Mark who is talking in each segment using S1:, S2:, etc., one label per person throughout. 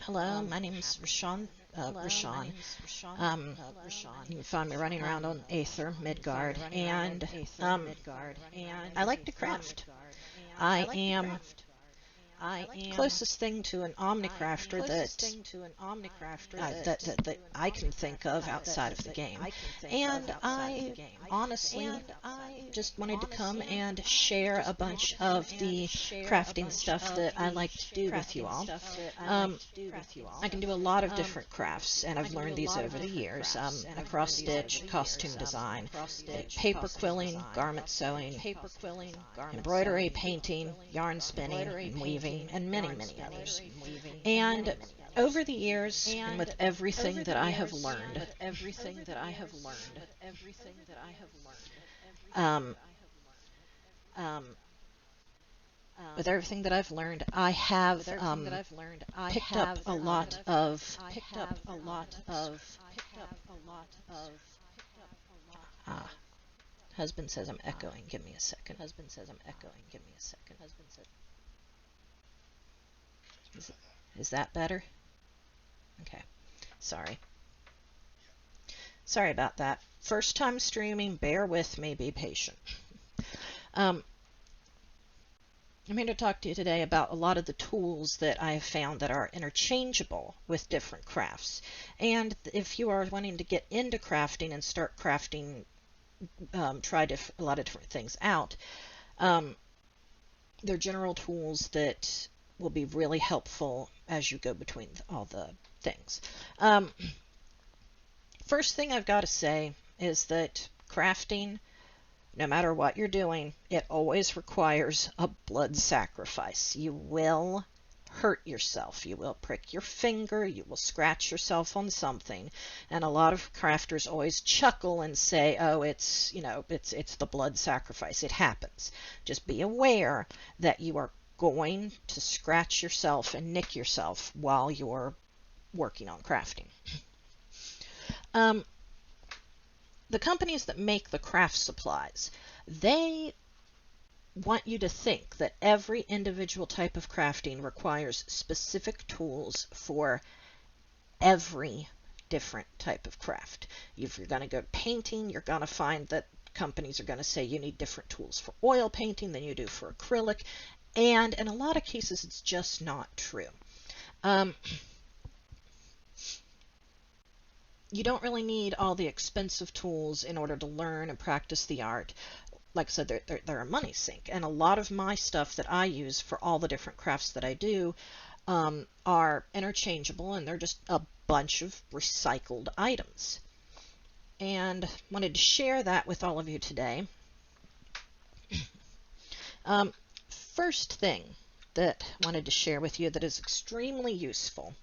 S1: Hello, my name is Rishon. You can find me running around on Aether, Midgard, and I like to craft. I am closest thing to an Omni crafter that I can think of outside of the game. And I honestly just wanted to come and share a bunch of the crafting stuff that I like to do with you all. I can do a lot of different crafts, and I've learned these over the years. Cross stitch, costume design, paper quilling, garment sewing, embroidery, painting, yarn spinning, and weaving, and many others. And over the years, and with everything that I have learned, I have picked up a lot of husband says I'm echoing. Give me a second. Is that better? Okay. Sorry about that. First time streaming, bear with me, be patient. I'm here to talk to you today about a lot of the tools that I have found that are interchangeable with different crafts. And if you are wanting to get into crafting and start crafting, try a lot of different things out, they're general tools that will be really helpful as you go between all the things. First thing I've got to say is that crafting, no matter what you're doing, it always requires a blood sacrifice. You will hurt yourself. You will prick your finger. You will scratch yourself on something. And a lot of crafters always chuckle and say, oh, it's the blood sacrifice. It happens. Just be aware that you are going to scratch yourself and nick yourself while you're working on crafting. The companies that make the craft supplies, they want you to think that every individual type of crafting requires specific tools for every different type of craft. If you're going to go painting, you're going to find that companies are going to say you need different tools for oil painting than you do for acrylic. And in a lot of cases, it's just not true. You don't really need all the expensive tools in order to learn and practice the art. Like I said, they're a money sink. And a lot of my stuff that I use for all the different crafts that I do are interchangeable, and they're just a bunch of recycled items. And wanted to share that with all of you today. First thing that I wanted to share with you that is extremely useful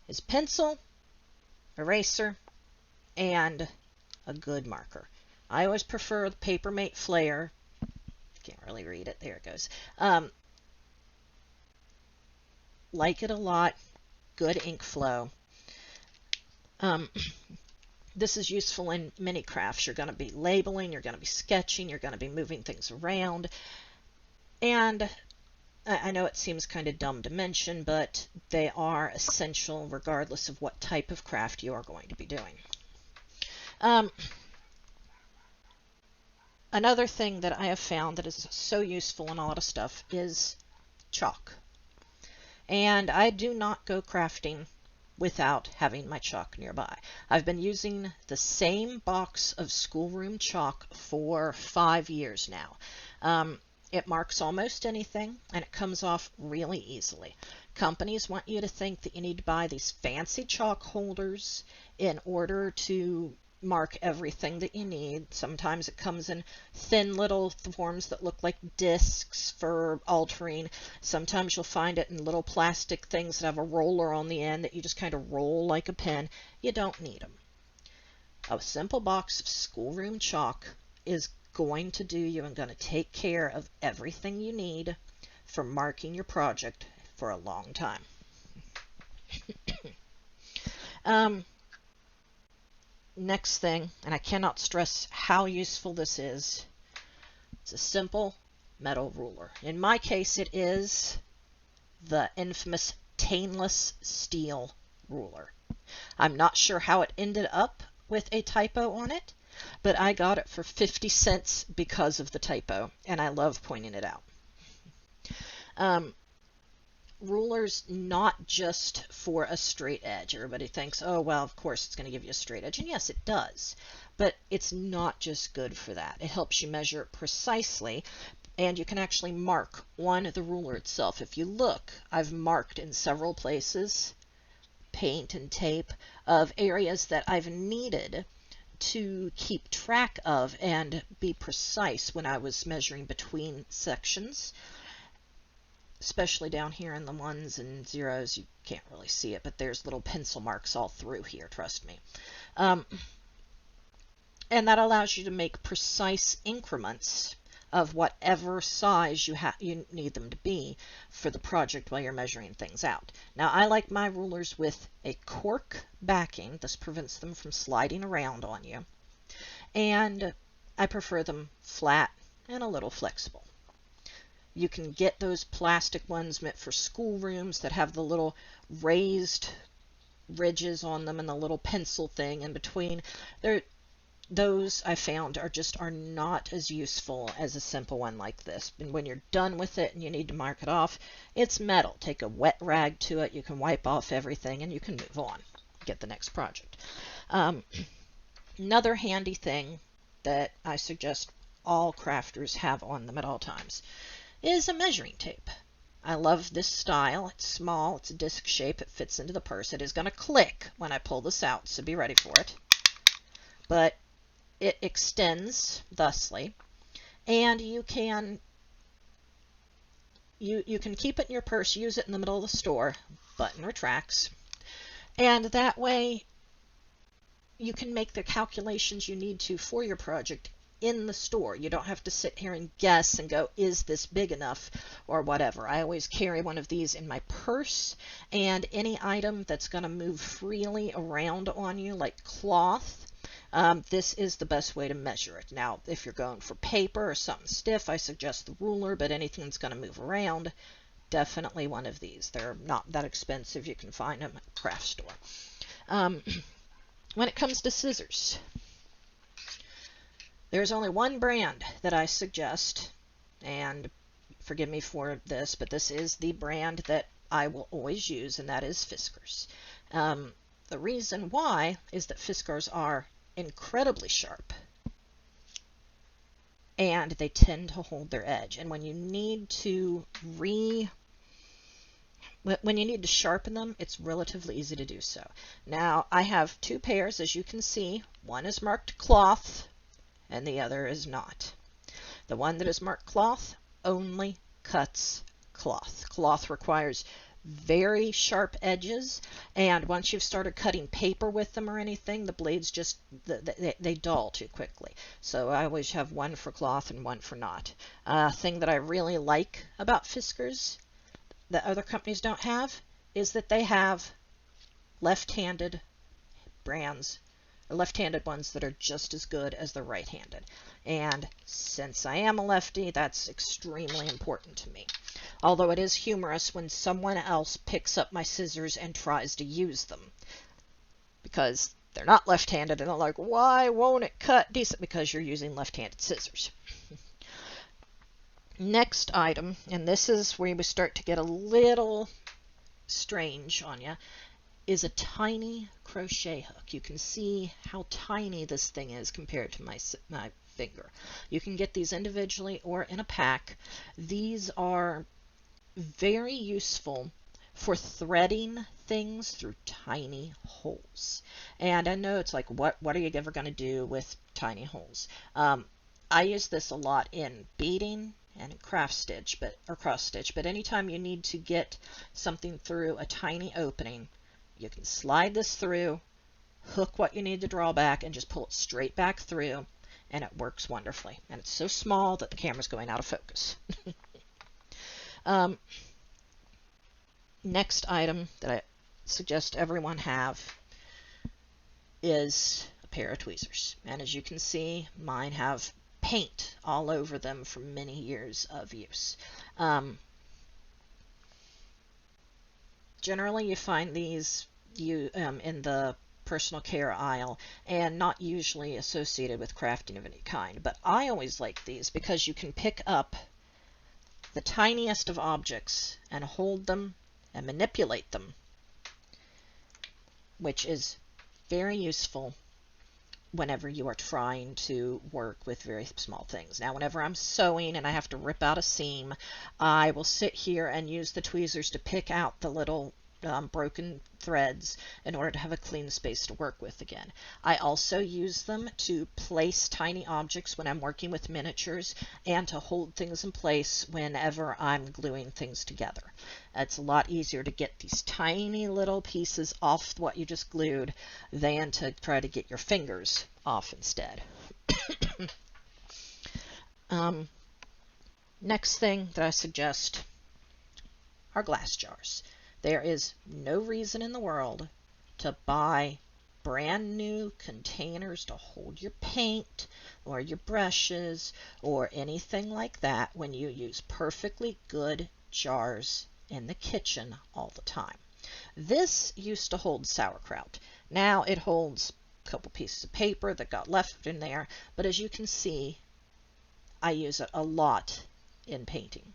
S1: is pencil, eraser, and a good marker. I always prefer the Papermate Flare. Can't really read it. There it goes. Like it a lot. Good ink flow. This is useful in many crafts. You're going to be labeling, you're going to be sketching, you're going to be moving things around. And I know it seems kind of dumb to mention, but they are essential regardless of what type of craft you are going to be doing. Another thing that I have found that is so useful in a lot of stuff is chalk. And I do not go crafting without having my chalk nearby. I've been using the same box of schoolroom chalk for 5 years now. It marks almost anything, and it comes off really easily. Companies want you to think that you need to buy these fancy chalk holders in order to mark everything that you need. Sometimes it comes in thin little forms that look like discs for altering. Sometimes you'll find it in little plastic things that have a roller on the end that you just kind of roll like a pen. You don't need them. A simple box of schoolroom chalk is going to do you and going to take care of everything you need for marking your project for a long time. Next thing, and I cannot stress how useful this is, it's a simple metal ruler. In my case, it is the infamous stainless steel ruler. I'm not sure how it ended up with a typo on it, but I got it for 50 cents because of the typo, and I love pointing it out. Rulers not just for a straight edge. Everybody thinks, oh, well, of course it's going to give you a straight edge. And yes, it does. But it's not just good for that. It helps you measure precisely, and you can actually mark on the ruler itself. If you look, I've marked in several places, paint and tape, of areas that I've needed to keep track of and be precise when I was measuring between sections. Especially down here in the ones and zeros, you can't really see it, but there's little pencil marks all through here, trust me. And that allows you to make precise increments of whatever size you need them to be for the project while you're measuring things out. Now, I like my rulers with a cork backing. This prevents them from sliding around on you. And I prefer them flat and a little flexible. You can get those plastic ones meant for schoolrooms that have the little raised ridges on them and the little pencil thing in between. Those I found are not as useful as a simple one like this. And when you're done with it and you need to mark it off, it's metal. Take a wet rag to it, you can wipe off everything, and you can move on, get the next project. Another handy thing that I suggest all crafters have on them at all times is a measuring tape. I love this style. It's small, it's a disc shape, it fits into the purse. It is going to click when I pull this out, so be ready for it. But it extends thusly, and you can keep it in your purse, use it in the middle of the store, button retracts, and that way you can make the calculations you need to for your project in the store. You don't have to sit here and guess and go, is this big enough or whatever. I always carry one of these in my purse, and any item that's going to move freely around on you, like cloth, this is the best way to measure it. Now, if you're going for paper or something stiff, I suggest the ruler, but anything that's going to move around, definitely one of these. They're not that expensive. You can find them at a craft store. When it comes to scissors, there's only one brand that I suggest, and forgive me for this, but this is the brand that I will always use, and that is Fiskars. The reason why is that Fiskars are incredibly sharp, and they tend to hold their edge. And when you need to sharpen them, it's relatively easy to do so. Now, I have two pairs, as you can see. One is marked cloth, and the other is not. The one that is marked cloth only cuts cloth. Cloth requires very sharp edges, and once you've started cutting paper with them or anything, the blades just, they dull too quickly. So I always have one for cloth and one for not. Thing that I really like about Fiskars that other companies don't have is that they have left-handed brands, or left-handed ones that are just as good as the right-handed. And since I am a lefty, that's extremely important to me. Although it is humorous when someone else picks up my scissors and tries to use them, because they're not left-handed, and they're like, why won't it cut decent? Because you're using left-handed scissors. Next item, and this is where we start to get a little strange on you, is a tiny crochet hook. You can see how tiny this thing is compared to my finger. You can get these individually or in a pack. These are very useful for threading things through tiny holes. And I know it's like, what are you ever going to do with tiny holes? I use this a lot in beading and craft stitch, or cross stitch, but anytime you need to get something through a tiny opening, you can slide this through, hook what you need to draw back, and just pull it straight back through, and it works wonderfully. And it's so small that the camera's going out of focus. Next item that I suggest everyone have is a pair of tweezers. And as you can see, mine have paint all over them from many years of use. Generally, you find these in the personal care aisle and not usually associated with crafting of any kind. But I always like these because you can pick up the tiniest of objects and hold them and manipulate them, which is very useful whenever you are trying to work with very small things. Now, whenever I'm sewing and I have to rip out a seam, I will sit here and use the tweezers to pick out the little broken threads in order to have a clean space to work with again. I also use them to place tiny objects when I'm working with miniatures and to hold things in place whenever I'm gluing things together. It's a lot easier to get these tiny little pieces off what you just glued than to try to get your fingers off instead. Next thing that I suggest are glass jars. There is no reason in the world to buy brand new containers to hold your paint or your brushes or anything like that when you use perfectly good jars in the kitchen all the time. This used to hold sauerkraut. Now it holds a couple pieces of paper that got left in there, but as you can see, I use it a lot in painting.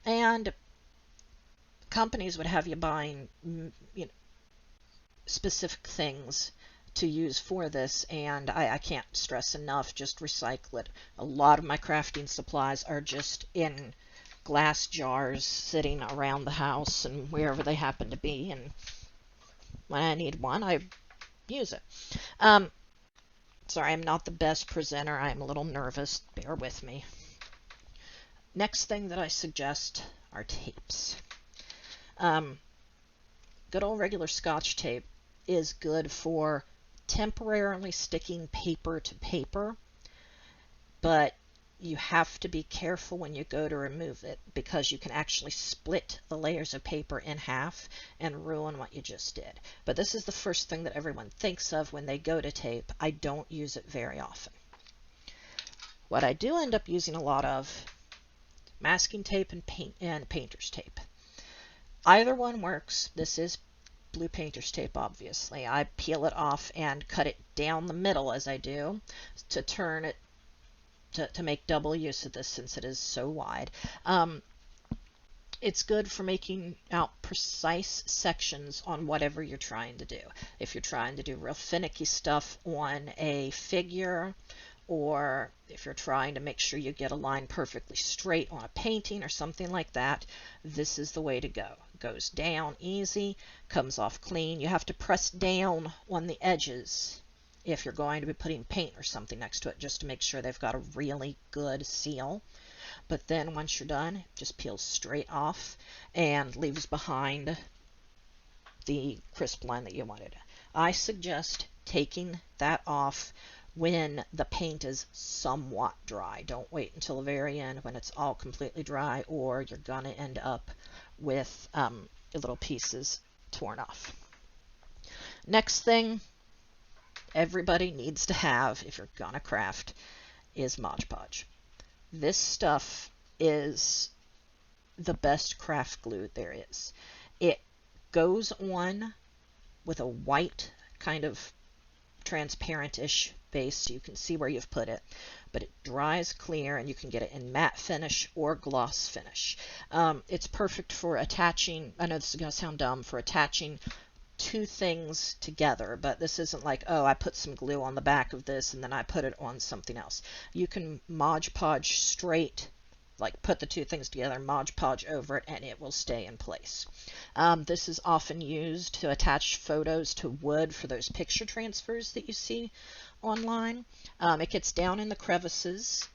S1: And companies would have you buying specific things to use for this, and I can't stress enough, just recycle it. A lot of my crafting supplies are just in glass jars sitting around the house and wherever they happen to be, and when I need one, I use it. Sorry, I'm not the best presenter. I'm a little nervous. Bear with me. Next thing that I suggest are tapes. Good old regular Scotch tape is good for temporarily sticking paper to paper, but you have to be careful when you go to remove it because you can actually split the layers of paper in half and ruin what you just did. But this is the first thing that everyone thinks of when they go to tape. I don't use it very often. What I do end up using a lot of, masking tape and painter's tape. Either one works. This is blue painter's tape, obviously. I peel it off and cut it down the middle as I do to turn it to make double use of this since it is so wide. It's good for making out precise sections on whatever you're trying to do. If you're trying to do real finicky stuff on a figure, or if you're trying to make sure you get a line perfectly straight on a painting or something like that, this is the way to go. It goes down easy, comes off clean. You have to press down on the edges if you're going to be putting paint or something next to it just to make sure they've got a really good seal. But then once you're done, it just peels straight off and leaves behind the crisp line that you wanted. I suggest taking that off when the paint is somewhat dry. Don't wait until the very end when it's all completely dry, or you're gonna end up with little pieces torn off. Next thing everybody needs to have if you're gonna craft is Mod Podge. This stuff is the best craft glue there is. It goes on with a white kind of transparent-ish base so you can see where you've put it, but it dries clear and you can get it in matte finish or gloss finish. It's perfect for attaching, I know this is going to sound dumb, for attaching two things together, but this isn't like, oh, I put some glue on the back of this and then I put it on something else. You can Mod Podge straight, like put the two things together, Mod Podge over it, and it will stay in place. This is often used to attach photos to wood for those picture transfers that you see online. It gets down in the crevices,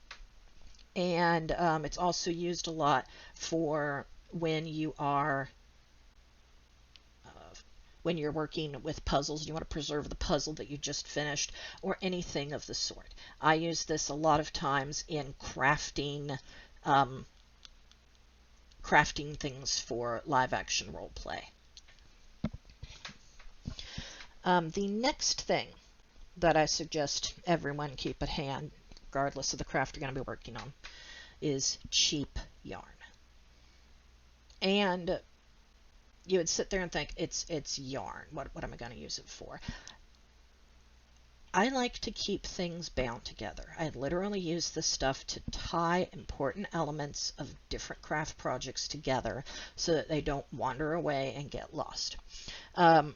S1: and it's also used a lot for when you are when you're working with puzzles, you want to preserve the puzzle that you just finished or anything of the sort. I use this a lot of times in crafting things for live action role play. The next thing that I suggest everyone keep at hand, regardless of the craft you're going to be working on, is cheap yarn. And you would sit there and think, it's yarn. What am I going to use it for? I like to keep things bound together. I literally use this stuff to tie important elements of different craft projects together so that they don't wander away and get lost. A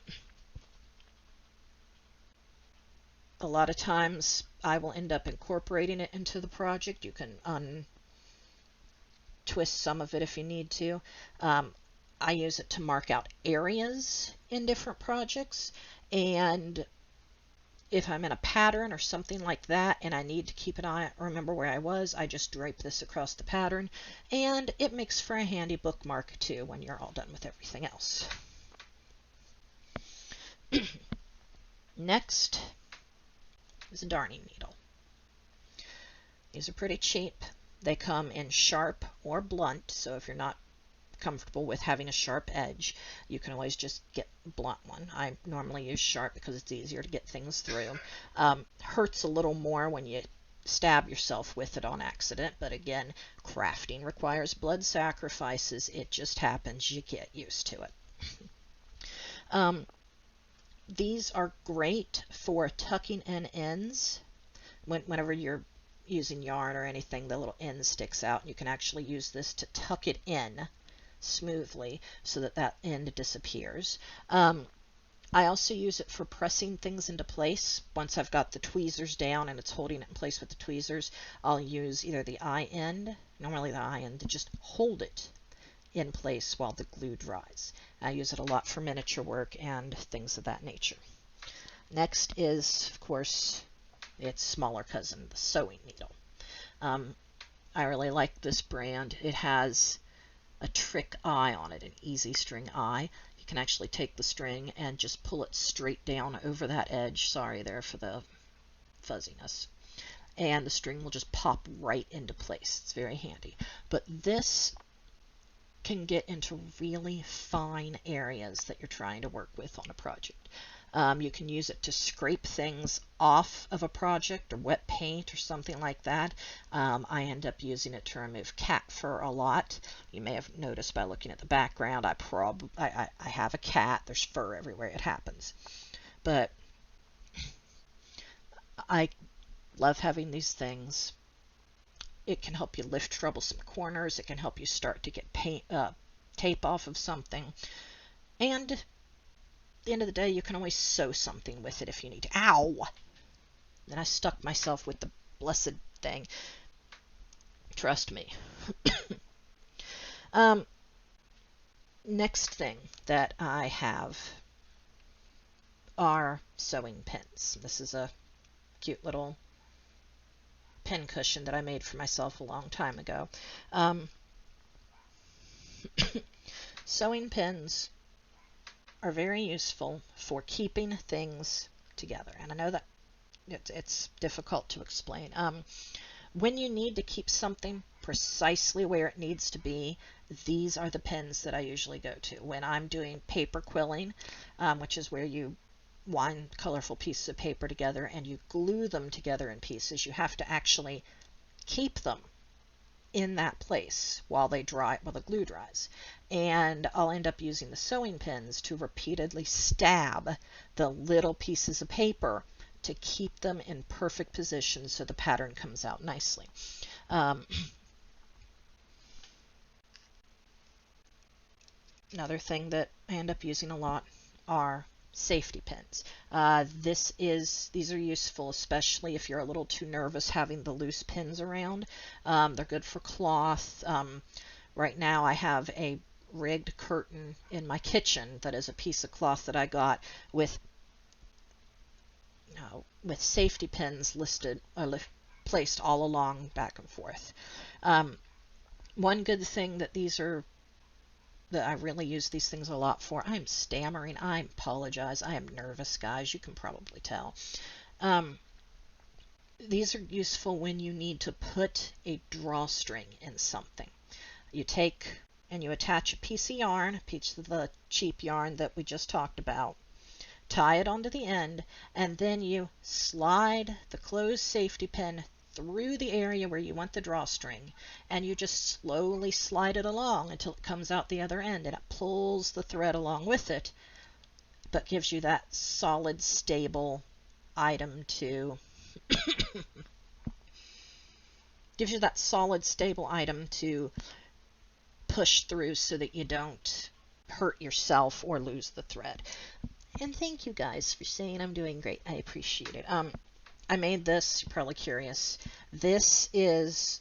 S1: lot of times I will end up incorporating it into the project. You can twist some of it if you need to. I use it to mark out areas in different projects, and if I'm in a pattern or something like that and I need to keep an eye, remember where I was, I just drape this across the pattern, and it makes for a handy bookmark too when you're all done with everything else. Next is a darning needle. These are pretty cheap. They come in sharp or blunt, so if you're not comfortable with having a sharp edge, you can always just get a blunt one. I normally use sharp because it's easier to get things through. Hurts a little more when you stab yourself with it on accident, but again, crafting requires blood sacrifices. It just happens. You get used to it. These are great for tucking in ends. Whenever you're using yarn or anything, the little end sticks out. You can actually use this to tuck it in smoothly so that that end disappears. I also use it for pressing things into place. Once I've got the tweezers down and it's holding it in place with the tweezers, I'll use either the eye end, normally the eye end, to just hold it in place while the glue dries. I use it a lot for miniature work and things of that nature. Next is, of course, its smaller cousin, the sewing needle. I really like this brand. It has a trick eye on it, an easy string eye. You can actually take the string and just pull it straight down over that edge. Sorry there for the fuzziness. And the string will just pop right into place. It's very handy. But this can get into really fine areas that you're trying to work with on a project. You can use it to scrape things off of a project or wet paint or something like that. I end up using it to remove cat fur a lot. You may have noticed by looking at the background, I have a cat. There's fur everywhere. It happens. But I love having these things. It can help you lift troublesome corners. It can help you start to get tape off of something. And at the end of the day, you can always sew something with it if you need to. Ow! And I stuck myself with the blessed thing. Trust me. Next thing that I have are sewing pins. This is a cute little pin cushion that I made for myself a long time ago. Sewing pins are very useful for keeping things together. And I know that it's difficult to explain. When you need to keep something precisely where it needs to be, these are the pins that I usually go to. When I'm doing paper quilling, which is where you wind colorful pieces of paper together and you glue them together in pieces, you have to actually keep them in that place while they dry, while the glue dries. And I'll end up using the sewing pins to repeatedly stab the little pieces of paper to keep them in perfect position so the pattern comes out nicely. Another thing that I end up using a lot are safety pins. These are useful, especially if you're a little too nervous having the loose pins around. They're good for cloth. Right now I have a rigged curtain in my kitchen that is a piece of cloth that I got with safety pins placed all along back and forth. One good thing that that I really use these things a lot for. I'm stammering. I apologize. I am nervous, guys. You can probably tell. These are useful when you need to put a drawstring in something. You take and you attach a piece of yarn, a piece of the cheap yarn that we just talked about, tie it onto the end, and then you slide the closed safety pin through the area where you want the drawstring, and you just slowly slide it along until it comes out the other end, and it pulls the thread along with it, but gives you that solid, stable item to push through so that you don't hurt yourself or lose the thread. And thank you guys for saying I'm doing great. I appreciate it. I made this, you're probably curious. This is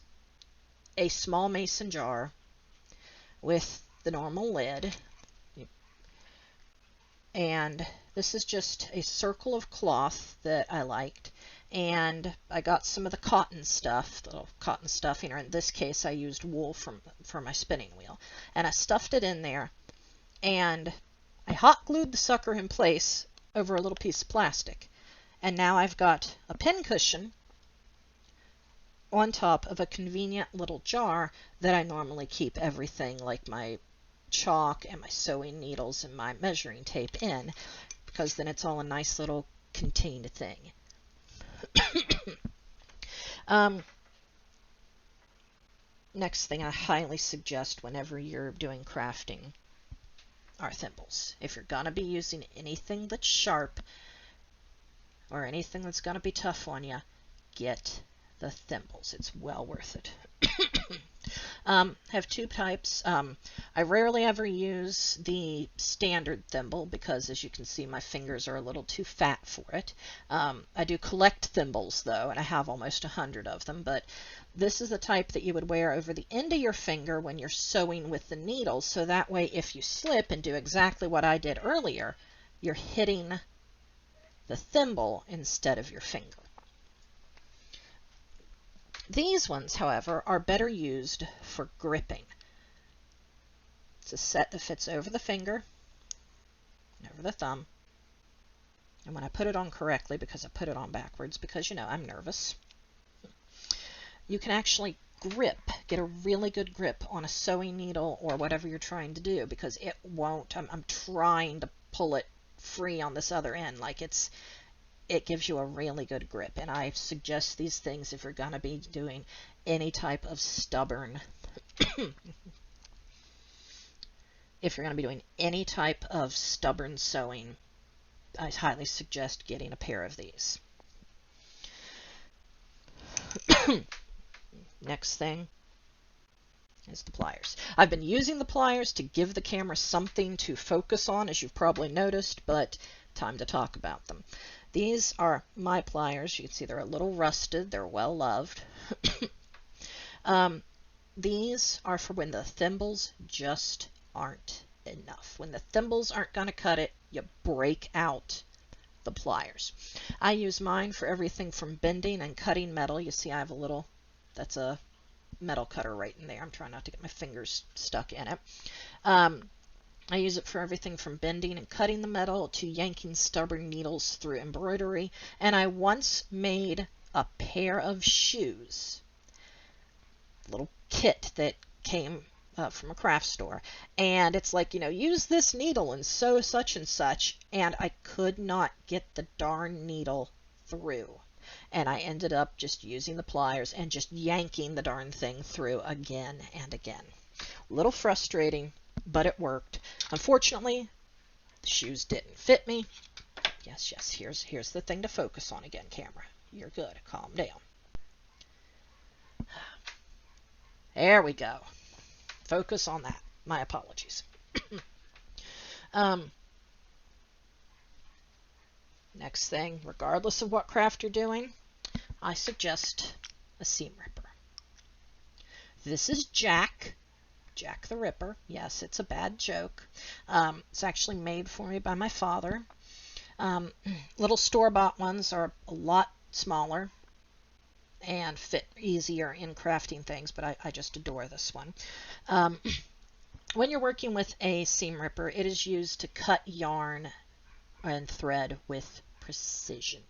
S1: a small mason jar with the normal lid. And this is just a circle of cloth that I liked. And I got some of the cotton stuff, the little cotton stuffing, or in this case I used wool for my spinning wheel. And I stuffed it in there, and I hot glued the sucker in place over a little piece of plastic. And now I've got a pin cushion on top of a convenient little jar that I normally keep everything like my chalk and my sewing needles and my measuring tape in, because then it's all a nice little contained thing. Next thing I highly suggest whenever you're doing crafting are thimbles. If you're going to be using anything that's sharp or anything that's going to be tough on you, get the thimbles. It's well worth it. Have two types. I rarely ever use the standard thimble because, as you can see, my fingers are a little too fat for it. I do collect thimbles though, and I have almost 100 of them, but this is the type that you would wear over the end of your finger when you're sewing with the needle, so that way if you slip and do exactly what I did earlier, you're hitting the thimble instead of your finger. These ones, however, are better used for gripping. It's a set that fits over the finger and over the thumb. And when I put it on correctly, because I put it on backwards, because, you know, I'm nervous, you can actually get a really good grip on a sewing needle or whatever you're trying to do, because it won't, I'm trying to pull it free on this other end, like it gives you a really good grip. And I suggest these things if you're going to be doing any type of stubborn sewing, I highly suggest getting a pair of these. Next thing is the pliers. I've been using the pliers to give the camera something to focus on, as you've probably noticed, but time to talk about them. These are my pliers. You can see they're a little rusted. They're well loved. These are for when the thimbles just aren't enough. When the thimbles aren't going to cut it, you break out the pliers. I use mine for everything from bending and cutting metal. You see I have a little, that's a metal cutter right in there. I'm trying not to get my fingers stuck in it. I use it for everything from bending and cutting the metal to yanking stubborn needles through embroidery. And I once made a pair of shoes, a little kit that came from a craft store. And it's like, you know, use this needle and sew such and such. And I could not get the darn needle through. And I ended up just using the pliers and just yanking the darn thing through again and again. A little frustrating, but it worked. Unfortunately, the shoes didn't fit me. Yes, here's the thing to focus on again, camera. You're good. Calm down. There we go. Focus on that. My apologies. Next thing, regardless of what craft you're doing, I suggest a seam ripper. This is Jack the Ripper. Yes, it's a bad joke. It's actually made for me by my father. Little store-bought ones are a lot smaller and fit easier in crafting things, but I just adore this one. When you're working with a seam ripper, it is used to cut yarn and thread with precision.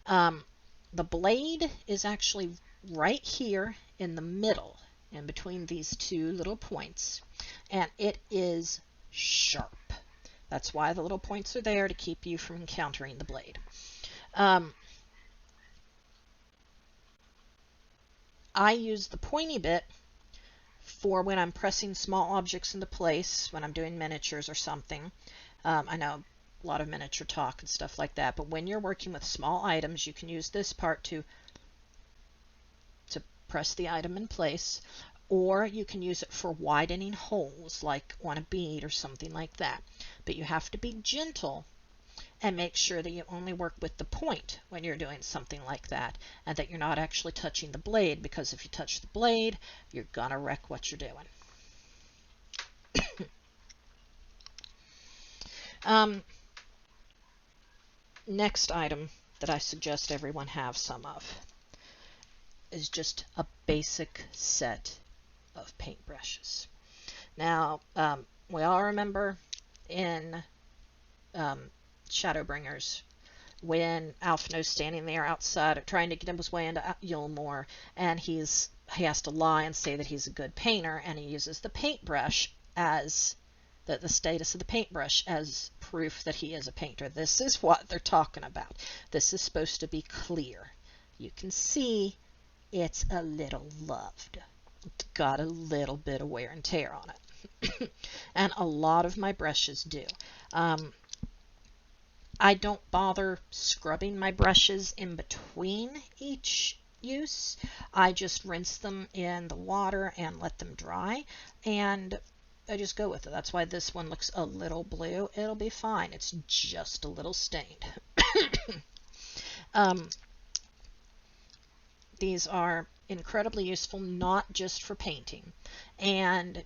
S1: The blade is actually right here in the middle, in between these two little points, and it is sharp. That's why the little points are there, to keep you from encountering the blade. I use the pointy bit for when I'm pressing small objects into place, when I'm doing miniatures or something. I know a lot of miniature talk and stuff like that, but when you're working with small items, you can use this part to press the item in place, or you can use it for widening holes like on a bead or something like that. But you have to be gentle and make sure that you only work with the point when you're doing something like that, and that you're not actually touching the blade, because if you touch the blade, you're gonna wreck what you're doing. Next item that I suggest everyone have some of is just a basic set of paintbrushes. Now, we all remember in Shadowbringers when Alphino's standing there outside trying to get his way into Yulmore, and he has to lie and say that he's a good painter, and he uses the paintbrush as the status of the paintbrush as proof that he is a painter. This is what they're talking about. This is supposed to be clear. You can see it's a little loved. It's got a little bit of wear and tear on it. And a lot of my brushes do. I don't bother scrubbing my brushes in between each use. I just rinse them in the water and let them dry, and I just go with it. That's why this one looks a little blue. It'll be fine. It's just a little stained. These are incredibly useful, not just for painting. And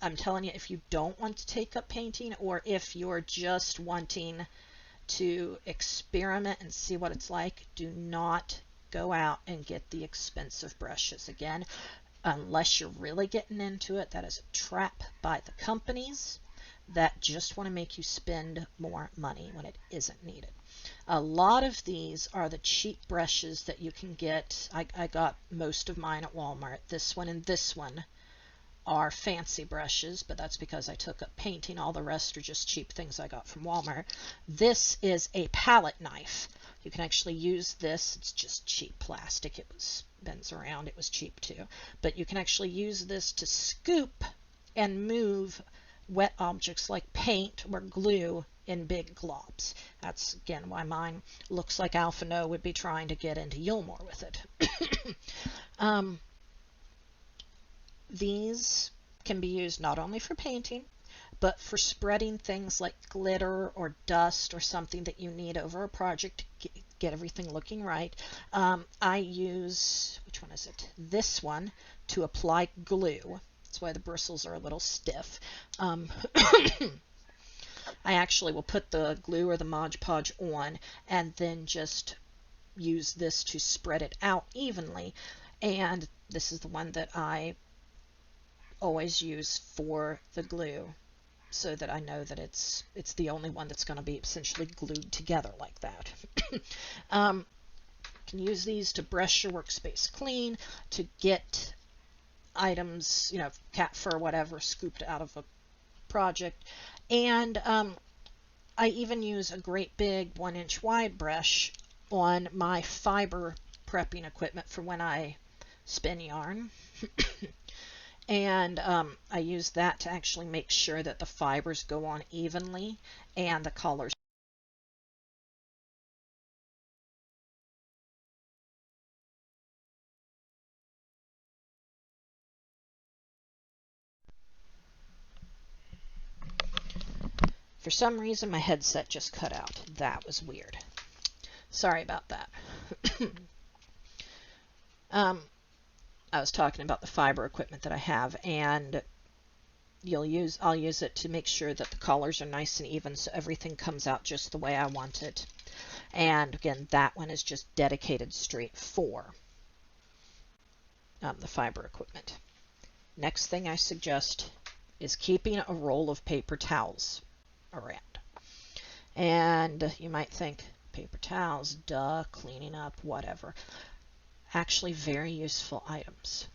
S1: I'm telling you, if you don't want to take up painting, or if you're just wanting to experiment and see what it's like, do not go out and get the expensive brushes. Again, unless you're really getting into it, that is a trap by the companies that just want to make you spend more money when it isn't needed. A lot of these are the cheap brushes that you can get. I got most of mine at Walmart. This one and this one are fancy brushes, but that's because I took up painting. All the rest are just cheap things I got from Walmart. This is a palette knife. You can actually use this. It's just cheap plastic. It bends around. It was cheap too. But you can actually use this to scoop and move wet objects like paint or glue in big globs. That's again why mine looks like Alphino would be trying to get into Yulmore with it. These can be used not only for painting, but for spreading things like glitter or dust or something that you need over a project to get everything looking right. I use, which one is it? This one to apply glue. That's why the bristles are a little stiff. I actually will put the glue or the Mod Podge on and then just use this to spread it out evenly. And this is the one that I always use for the glue, so that I know that it's the only one that's going to be essentially glued together like that. You can use these to brush your workspace clean, to get items, cat fur, whatever, scooped out of a project. And I even use a great big 1-inch wide brush on my fiber prepping equipment for when I spin yarn. And I use that to actually make sure that the fibers go on evenly and the colors. For some reason, my headset just cut out. That was weird. Sorry about that. I was talking about the fiber equipment that I have, and I'll use it to make sure that the collars are nice and even, so everything comes out just the way I want it. And again, that one is just dedicated straight for the fiber equipment. Next thing I suggest is keeping a roll of paper towels around. And you might think, paper towels, duh, cleaning up, whatever. Actually very useful items.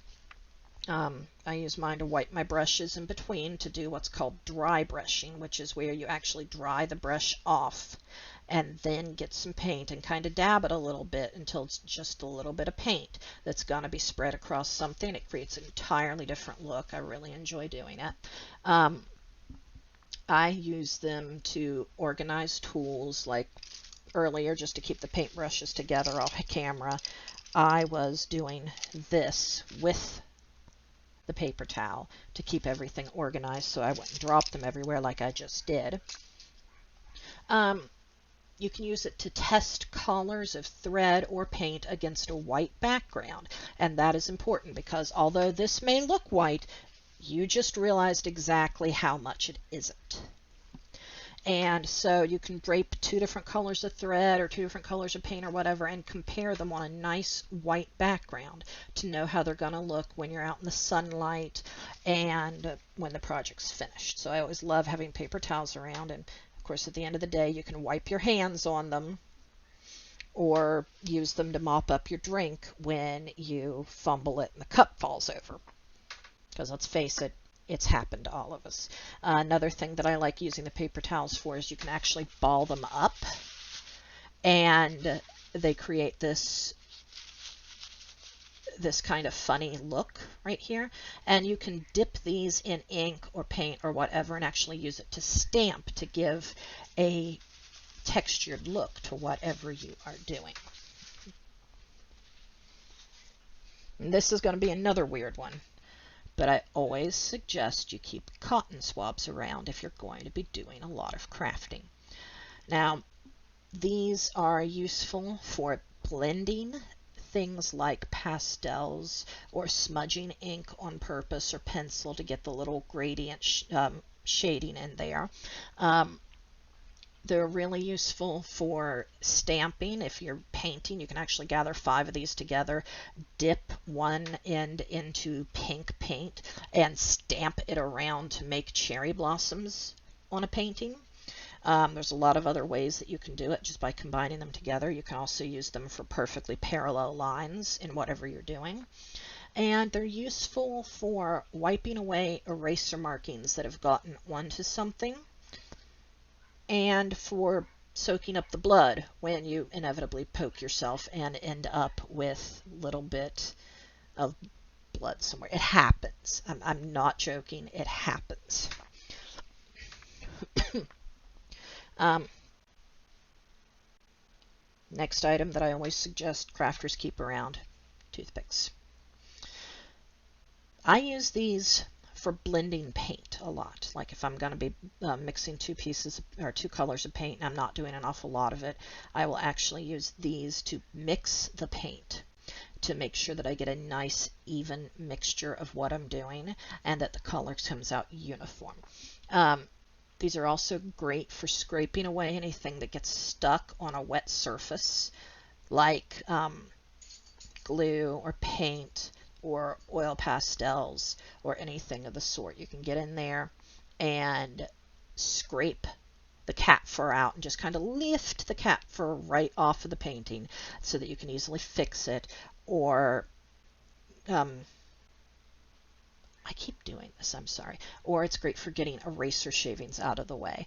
S1: I use mine to wipe my brushes in between to do what's called dry brushing, which is where you actually dry the brush off and then get some paint and kind of dab it a little bit until it's just a little bit of paint that's going to be spread across something. It creates an entirely different look. I really enjoy doing it. I use them to organize tools, like earlier, just to keep the paintbrushes together off camera. I was doing this with the paper towel to keep everything organized so I wouldn't drop them everywhere like I just did. You can use it to test colors of thread or paint against a white background, and that is important because although this may look white, you just realized exactly how much it isn't. And so you can drape 2 different colors of thread or 2 different colors of paint or whatever and compare them on a nice white background to know how they're going to look when you're out in the sunlight and when the project's finished. So I always love having paper towels around, and of course at the end of the day you can wipe your hands on them or use them to mop up your drink when you fumble it and the cup falls over. Because let's face it, it's happened to all of us. Another thing that I like using the paper towels for is you can actually ball them up, and they create this kind of funny look right here. And you can dip these in ink or paint or whatever and actually use it to stamp to give a textured look to whatever you are doing. And this is going to be another weird one, but I always suggest you keep cotton swabs around if you're going to be doing a lot of crafting. Now, these are useful for blending things like pastels or smudging ink on purpose or pencil to get the little gradient shading in there. They're really useful for stamping. If you're painting, you can actually gather 5 of these together, dip one end into pink paint, and stamp it around to make cherry blossoms on a painting. There's a lot of other ways that you can do it just by combining them together. You can also use them for perfectly parallel lines in whatever you're doing. And they're useful for wiping away eraser markings that have gotten onto something, and for soaking up the blood when you inevitably poke yourself and end up with a little bit of blood somewhere. It happens. I'm not joking. It happens. Next item that I always suggest crafters keep around, toothpicks. I use these for blending paint a lot. Like if I'm going to be mixing 2 pieces or 2 colors of paint and I'm not doing an awful lot of it, I will actually use these to mix the paint to make sure that I get a nice even mixture of what I'm doing and that the color comes out uniform. These are also great for scraping away anything that gets stuck on a wet surface, like glue or paint or oil pastels or anything of the sort. You can get in there and scrape the cat fur out and just kind of lift the cat fur right off of the painting so that you can easily fix it. Or I keep doing this, I'm sorry. Or it's great for getting eraser shavings out of the way.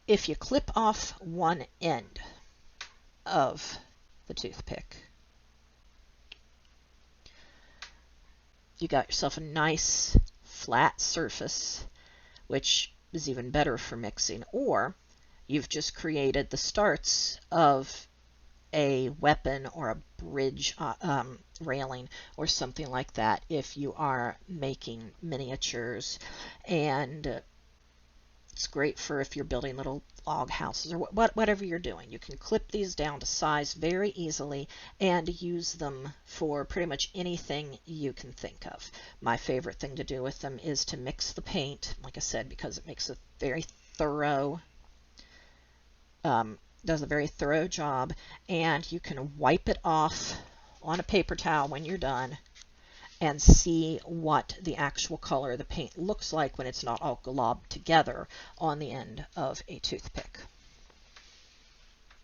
S1: If you clip off one end of the toothpick, you got yourself a nice flat surface, which is even better for mixing. Or you've just created the starts of a weapon or a bridge railing or something like that if you are making miniatures. And it's great for if you're building little log houses or whatever you're doing. You can clip these down to size very easily and use them for pretty much anything you can think of. My favorite thing to do with them is to mix the paint, like I said, because it makes a very thorough does a very thorough job, and you can wipe it off on a paper towel when you're done and see what the actual color of the paint looks like when it's not all globbed together on the end of a toothpick.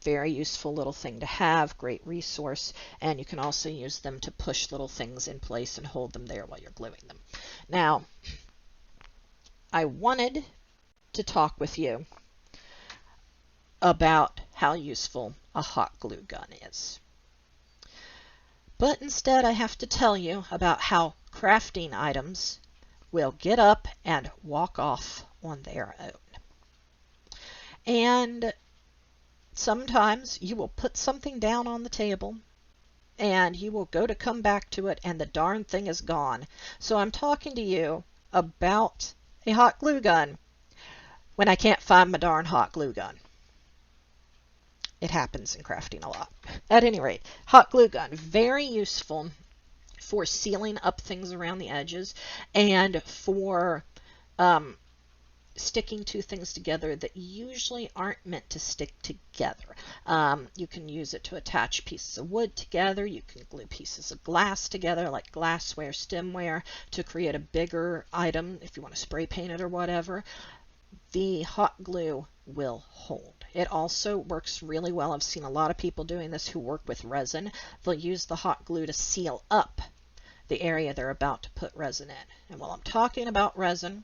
S1: Very useful little thing to have, great resource, and you can also use them to push little things in place and hold them there while you're gluing them. Now, I wanted to talk with you about how useful a hot glue gun is. But instead I have to tell you about how crafting items will get up and walk off on their own. And sometimes you will put something down on the table and you will go to come back to it and the darn thing is gone. So I'm talking to you about a hot glue gun when I can't find my darn hot glue gun. It happens in crafting a lot. At any rate, hot glue gun, very useful for sealing up things around the edges and for sticking two things together that usually aren't meant to stick together. You can use it to attach pieces of wood together. You can glue pieces of glass together, like glassware, stemware, to create a bigger item if you want to spray paint it or whatever. The hot glue will hold. It also works really well. I've seen a lot of people doing this who work with resin. They'll use the hot glue to seal up the area they're about to put resin in. And while I'm talking about resin,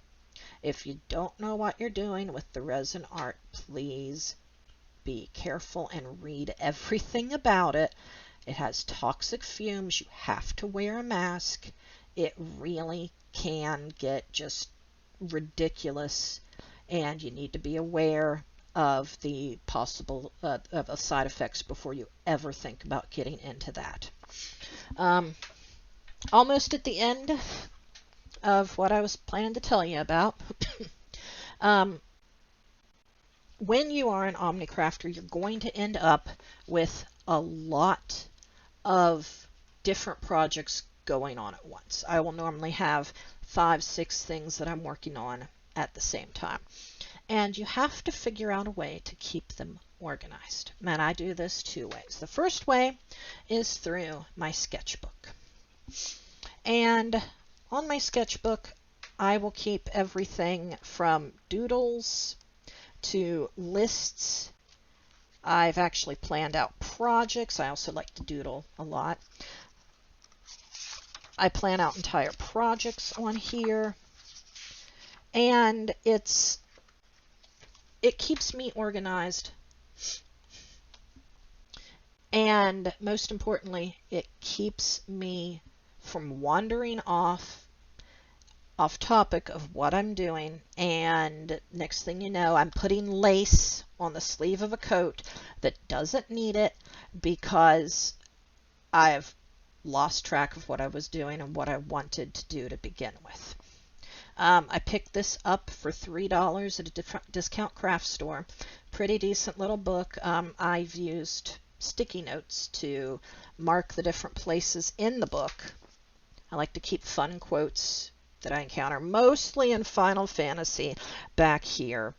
S1: if you don't know what you're doing with the resin art, please be careful and read everything about it. It has toxic fumes. You have to wear a mask. It really can get just ridiculous, and you need to be aware of the possible of side effects before you ever think about getting into that. Almost at the end of what I was planning to tell you about. When you are an Omni crafter, you're going to end up with a lot of different projects going on at once. I will normally have 5, 6 things that I'm working on at the same time. And you have to figure out a way to keep them organized. And I do this 2 ways. The first way is through my sketchbook. And on my sketchbook, I will keep everything from doodles to lists. I've actually planned out projects. I also like to doodle a lot. I plan out entire projects on here. And it keeps me organized. And most importantly, it keeps me from wandering off topic of what I'm doing, and next thing you know, I'm putting lace on the sleeve of a coat that doesn't need it because I've lost track of what I was doing and what I wanted to do to begin with. I picked this up for $3 at a discount craft store. Pretty decent little book. I've used sticky notes to mark the different places in the book. I like to keep fun quotes that I encounter, mostly in Final Fantasy back here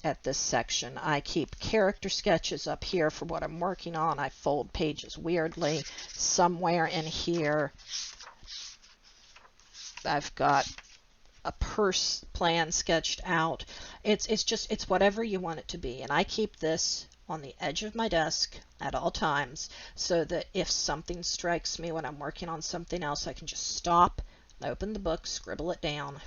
S1: at this section. I keep character sketches up here for what I'm working on. I fold pages weirdly. Somewhere in here, I've got a purse plan sketched out. It's whatever you want it to be. And I keep this on the edge of my desk at all times so that if something strikes me when I'm working on something else, I can just stop, open the book, scribble it down.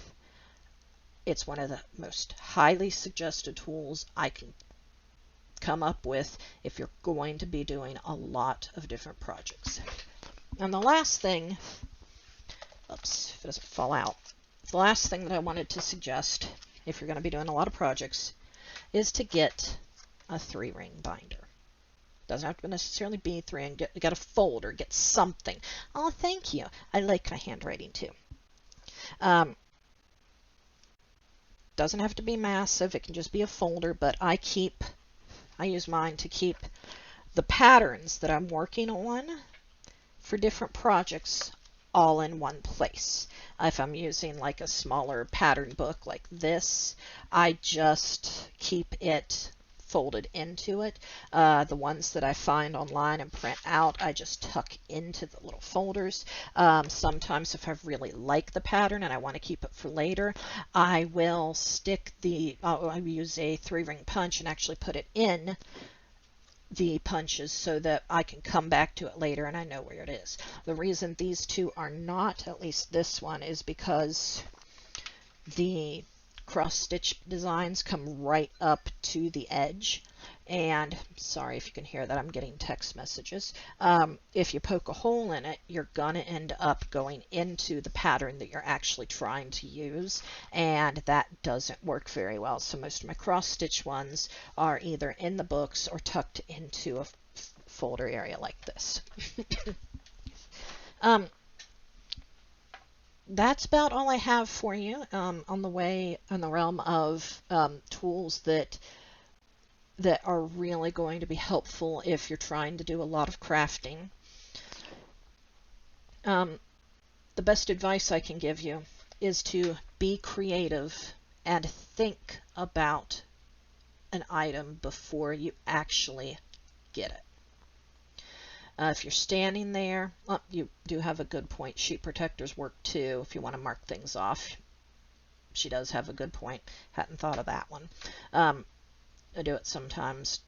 S1: It's one of the most highly suggested tools I can come up with if you're going to be doing a lot of different projects. And the last thing, oops, if it doesn't fall out, the last thing that I wanted to suggest if you're going to be doing a lot of projects is to get a 3-ring binder. Doesn't have to necessarily be 3 ring. Get a folder, get something. Oh, thank you. I like my handwriting too. Doesn't have to be massive. It can just be a folder, but I use mine to keep the patterns that I'm working on for different projects all in one place. If I'm using like a smaller pattern book like this, I just keep it folded into it. The ones that I find online and print out, I just tuck into the little folders. Sometimes if I really like the pattern and I want to keep it for later, I will stick I use a 3-ring punch and actually put it in the punches so that I can come back to it later and I know where it is. The reason these two are not, at least this one, is because the cross stitch designs come right up to the edge. And sorry if you can hear that, I'm getting text messages. If you poke a hole in it, you're gonna end up going into the pattern that you're actually trying to use, and that doesn't work very well. So most of my cross stitch ones are either in the books or tucked into a folder area like this. That's about all I have for you on the realm of tools that are really going to be helpful if you're trying to do a lot of crafting. The best advice I can give you is to be creative and think about an item before you actually get it. If you're standing there, you do have a good point. Sheet protectors work too if you want to mark things off. She does have a good point. Hadn't thought of that one. I do it sometimes.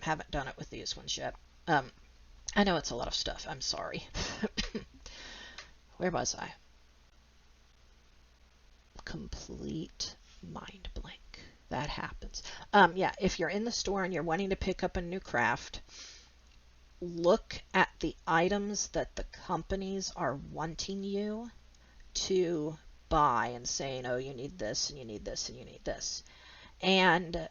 S1: Haven't done it with these ones yet. I know it's a lot of stuff. I'm sorry. Where was I? Complete mind blank. That happens. Yeah, if you're in the store and you're wanting to pick up a new craft, look at the items that the companies are wanting you to buy and saying, oh, you need this and you need this and you need this. And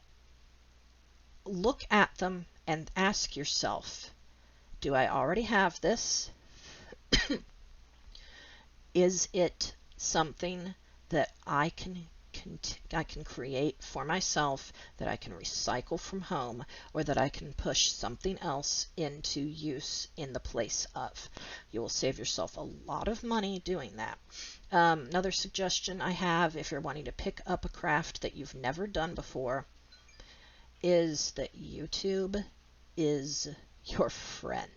S1: look at them and ask yourself, do I already have this? Is it something that I can create for myself, that I can recycle from home, or that I can push something else into use in the place of? You will save yourself a lot of money doing that. Another suggestion I have, if you're wanting to pick up a craft that you've never done before, is that YouTube is your friend.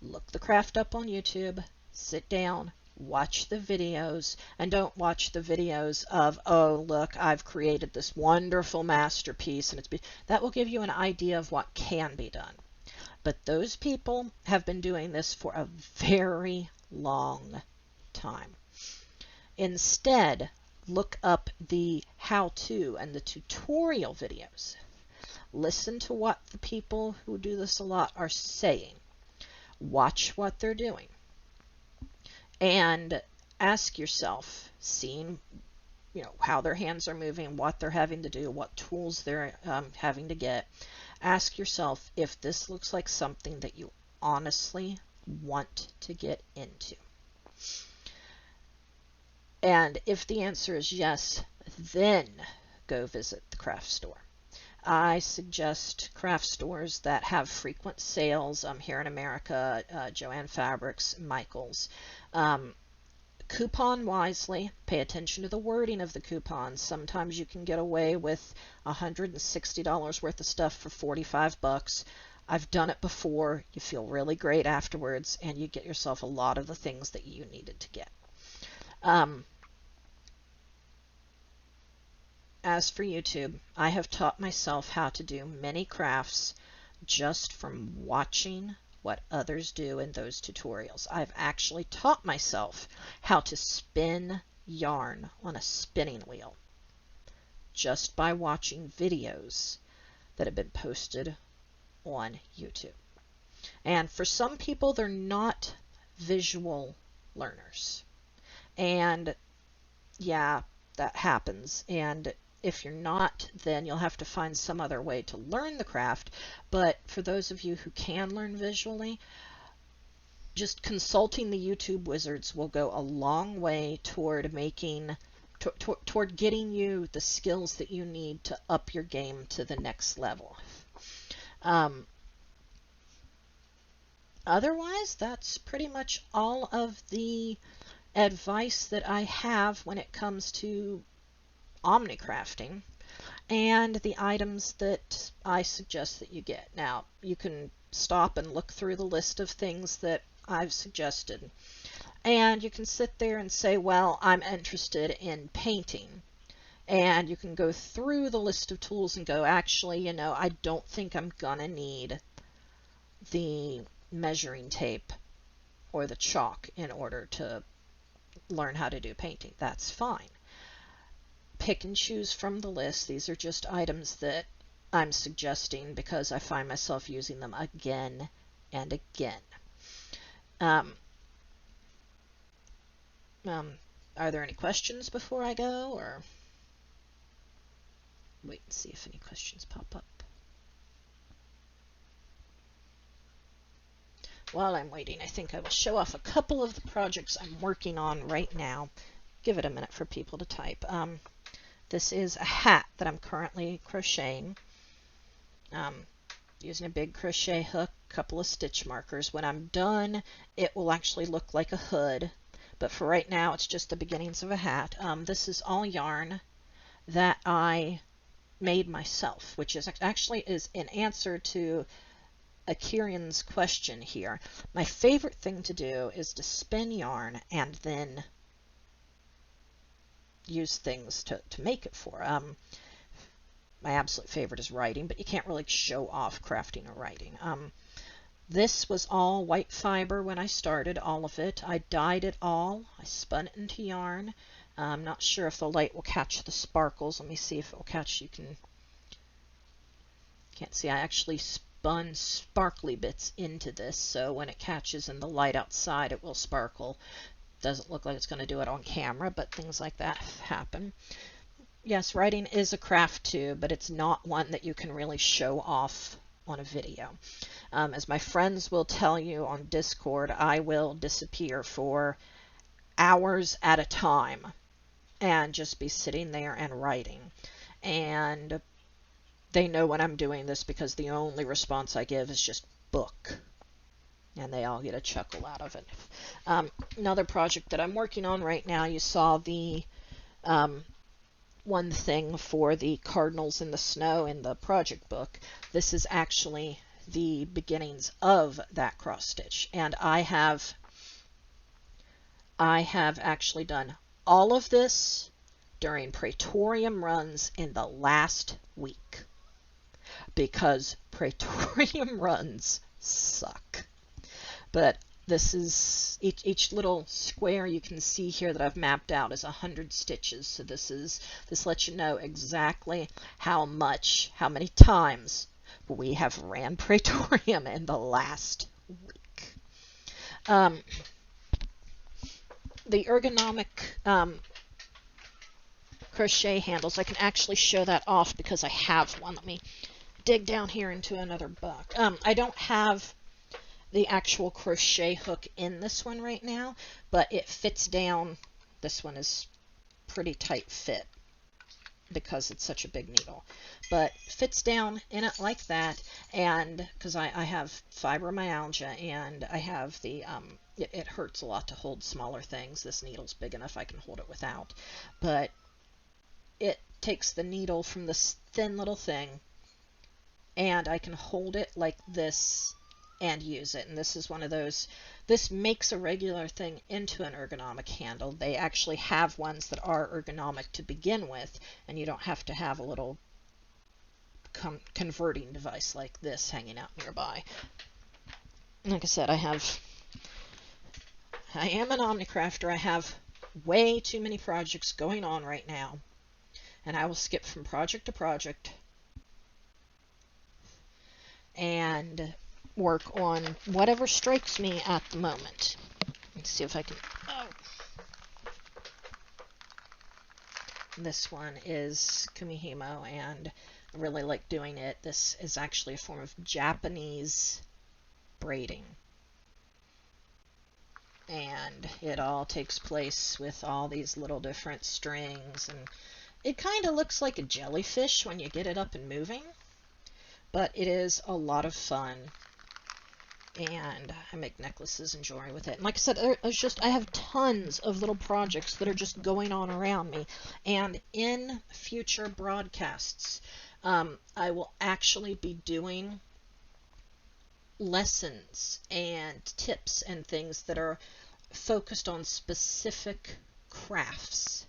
S1: Look the craft up on YouTube, sit down, watch the videos, and don't watch the videos of, oh, look, I've created this wonderful masterpiece, and that will give you an idea of what can be done. But those people have been doing this for a very long time. Instead, look up the how-to and the tutorial videos. Listen to what the people who do this a lot are saying. Watch what they're doing. And ask yourself, seeing how their hands are moving, what they're having to do, what tools they're having to get, ask yourself if this looks like something that you honestly want to get into. And if the answer is yes, then go visit the craft store. I suggest craft stores that have frequent sales here in America, Joann Fabrics, Michaels. Coupon wisely. Pay attention to the wording of the coupons. Sometimes you can get away with $160 worth of stuff for 45 bucks. I've done it before. You feel really great afterwards, and you get yourself a lot of the things that you needed to get. As for YouTube, I have taught myself how to do many crafts just from watching what others do in those tutorials. I've actually taught myself how to spin yarn on a spinning wheel just by watching videos that have been posted on YouTube. And for some people, they're not visual learners. And yeah, that happens. And if you're not, then you'll have to find some other way to learn the craft. But for those of you who can learn visually, just consulting the YouTube wizards will go a long way toward making, toward getting you the skills that you need to up your game to the next level. Otherwise, that's pretty much all of the advice that I have when it comes to Omni crafting and the items that I suggest that you get. Now, you can stop and look through the list of things that I've suggested, and you can sit there and say, well, I'm interested in painting, And you can go through the list of tools and go, actually, you know, I don't think I'm gonna need the measuring tape or the chalk in order to learn how to do painting. That's fine. Pick and choose from the list. These are just items that I'm suggesting because I find myself using them again and again. Are there any questions before I go, or wait and see if any questions pop up? While I'm waiting, I think I will show off a couple of the projects I'm working on right now. Give it a minute for people to type. This is a hat that I'm currently crocheting. Using a big crochet hook, a couple of stitch markers. When I'm done, it will actually look like a hood, but for right now, it's just the beginnings of a hat. This is all yarn that I made myself, which is actually an answer to Akirian's question here. My favorite thing to do is to spin yarn and then use things to make it for. My absolute favorite is writing, but you can't really show off crafting or writing. This was all white fiber when I started, all of it. I dyed it all. I spun it into yarn. I'm not sure if the light will catch the sparkles. Let me see if it will catch. You can't see. I actually spun sparkly bits into this, so when it catches in the light outside, it will sparkle. Doesn't look like it's going to do it on camera, but things like that happen. Yes, writing is a craft too, but it's not one that you can really show off on a video. As my friends will tell you on Discord, I will disappear for hours at a time and just be sitting there and writing. And they know when I'm doing this because the only response I give is just book. And they all get a chuckle out of it. Another project that I'm working on right now, you saw the one thing for the cardinals in the snow in the project book. This is actually the beginnings of that cross stitch, and I have actually done all of this during Praetorium runs in the last week because Praetorium runs suck. But this is each little square you can see here that I've mapped out is 100 stitches. So this lets you know exactly how many times we have ran Praetorium in the last week. The ergonomic crochet handles, I can actually show that off because I have one. Let me dig down here into another book. I don't have the actual crochet hook in this one right now, but it fits down. This one is pretty tight fit because it's such a big needle, but fits down in it like that. And because I have fibromyalgia and I have the it hurts a lot to hold smaller things. This needle's big enough I can hold it without, but it takes the needle from this thin little thing and I can hold it like this and use it. And this is one of those, this makes a regular thing into an ergonomic handle. They actually have ones that are ergonomic to begin with, and you don't have to have a little converting device like this hanging out nearby. Like I said, I am an Omni crafter. I have way too many projects going on right now, and I will skip from project to project and work on whatever strikes me at the moment. Let's see if I can. Oh. This one is Kumihimo, and I really like doing it. This is actually a form of Japanese braiding, and it all takes place with all these little different strings, and it kind of looks like a jellyfish when you get it up and moving, but it is a lot of fun. And I make necklaces and jewelry with it. And like I said, I have tons of little projects that are just going on around me. And in future broadcasts, I will actually be doing lessons and tips and things that are focused on specific crafts.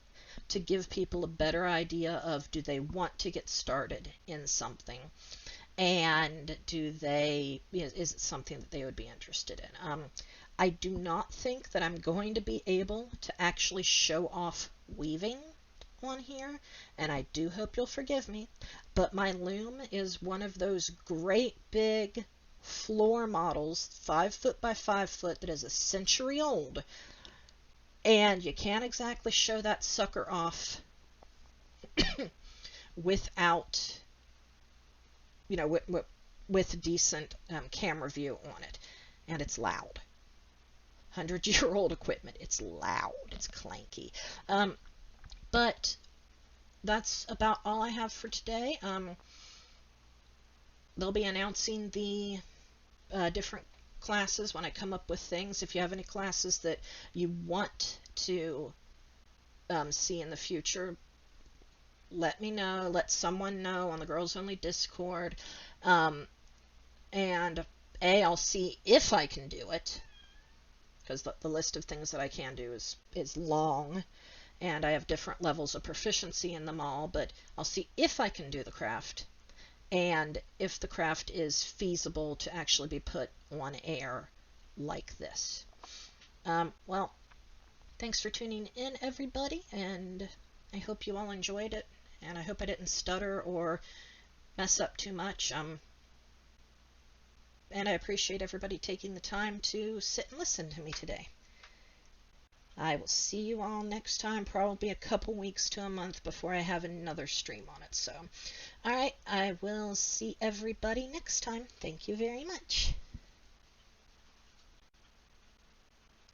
S1: to give people a better idea of, do they want to get started in something, and is it something that they would be interested in. I do not think that I'm going to be able to actually show off weaving on here, and I do hope you'll forgive me, but my loom is one of those great big floor models, 5 foot by 5 foot, that is a century old, and you can't exactly show that sucker off without, with decent camera view on it, and it's loud. 100-year-old equipment. It's loud. It's clanky. But that's about all I have for today. They'll be announcing the different classes when I come up with things. If you have any classes that you want to see in the future, let me know. Let someone know on the Girls Only Discord. And I'll see if I can do it, because the list of things that I can do is long, and I have different levels of proficiency in them all, but I'll see if I can do the craft, and if the craft is feasible to actually be put on air like this. Well, thanks for tuning in, everybody, and I hope you all enjoyed it, and I hope I didn't stutter or mess up too much. And I appreciate everybody taking the time to sit and listen to me today. I will see you all next time, probably a couple weeks to a month before I have another stream on it. So, alright, I will see everybody next time. Thank you very much.